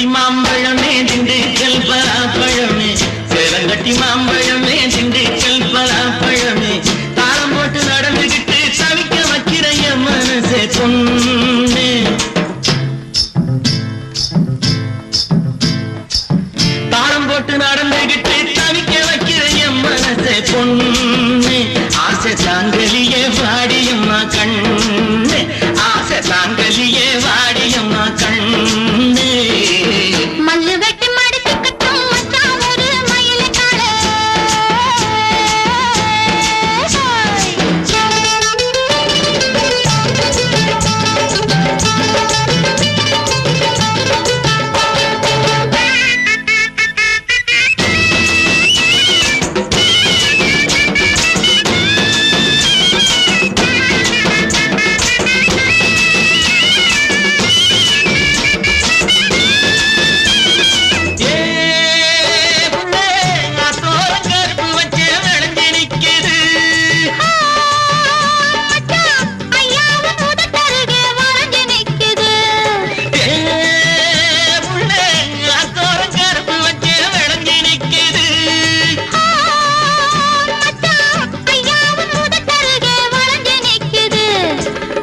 சேலங்கட்டி மாம்பழமே திண்டுக்கல் பலாப்பழமே, சேலங்கட்டி மாம்பழமே திண்டுக்கல் பலாப்பழமே, தாளம் போட்டு நடந்துகிட்டு தவிக்க வைக்கிற என் மனசே பொண்ணு. தாளம் போட்டு நடந்துகிட்டு தவிக்க வைக்கிற என் மனசே பொண்ணு. ஆசை தாங்கலியே வாடியம்மா கண்ணு, ஆசை தாங்கலியே வாடியம்மா கண்ணு. மல்லு வெட்டி மடிச்சுக்கட்டும் மச்சான் ஒரு மயிலை காளை.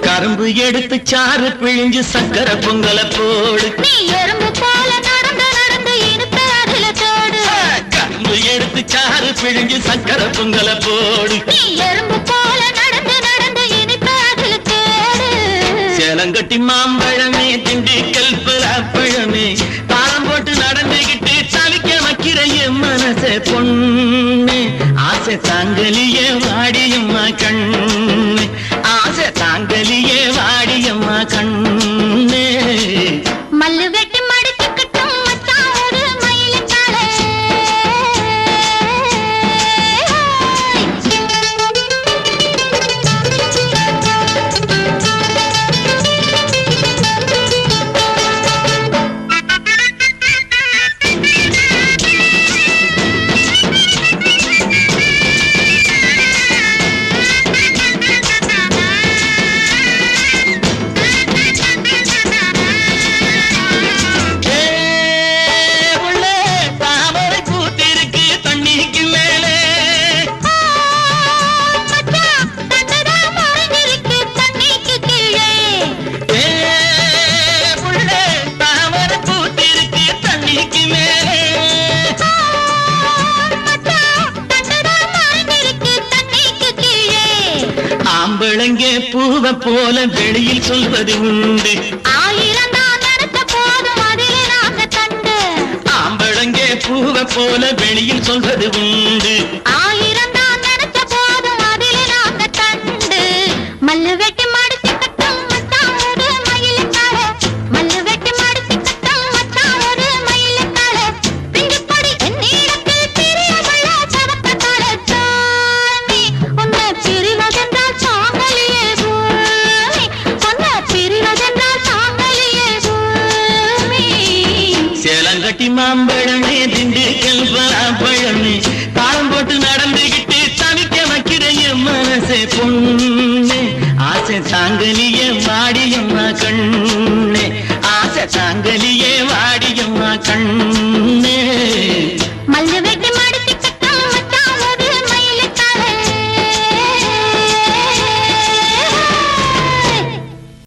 கரும்பு எடுத்து சாறு பிழிஞ்சு சக்கரை பொங்கல போடு, நீ எறும்பு போல நடந்து நடந்து இனிப்பு அதில தோடு. கரும்பு எடுத்து சாறு பிழிஞ்சு சக்கரை பொங்கல போடு, நீ எறும்பு போல நடந்து நடந்து இனிப்பு அதில தோடு. சேலங்கட்டி மாம்பழமே திண்டுக்கல் பலாப்பழமே, தாளம் போட்டு நடந்துகிட்டு தவிக்க வைக்கிற என் மனசே பொண்ணு. ஆசை தாங்கலியே வாடியம்மா கண்ணு, ஆசை தாங்கலியே வாடியம்மா கண்ணு. மல்லு வெட்டி மடிச்சுக்கட்டும் மச்சான் ஒரு மயிலை காளை. ஆம்பளங்கே பூவை போல வெளியில் சொல்வது உண்டு, ஆயிரம் தான் நடத்த போதும் அதிலே நாங்க தண்டு. ஆம்பளங்கே பூவை போல வெளியில் சொல்வது உண்டு, ஆயிரம் தான் நடத்த போதும் அதிலே நாங்க தண்டு. மல்லு வெட்டி மடிச்சுக்கட்டும் மச்சான் ஒரு மயிலை காளை. மல்லு வெட்டி மடிச்சுக்கட்டும் மச்சான் ஒரு மயிலை காளை. பிஞ்சுப்பொடி என்னிடத்தில் பிரியமுள்ள சவத்த காளை சாமி. உன்னை பிரிவதென்றால் சாங்கலியே பூமி, உன்னை பிரிவதென்றால் சாங்கலியே பூமி. சேலங்கட்டி மாம்பழமே திண்டுக்கல் பலாப்பழமே, தாளம் போட்டு நடந்துகிட்டு தவிக்க வைக்கிற என் மனசே பொண்ணு. ஆசை தாங்கலியே வாடியம்மா கண்ணு, ஆசை தாங்கலியே வாடியம்மா கண்ணு.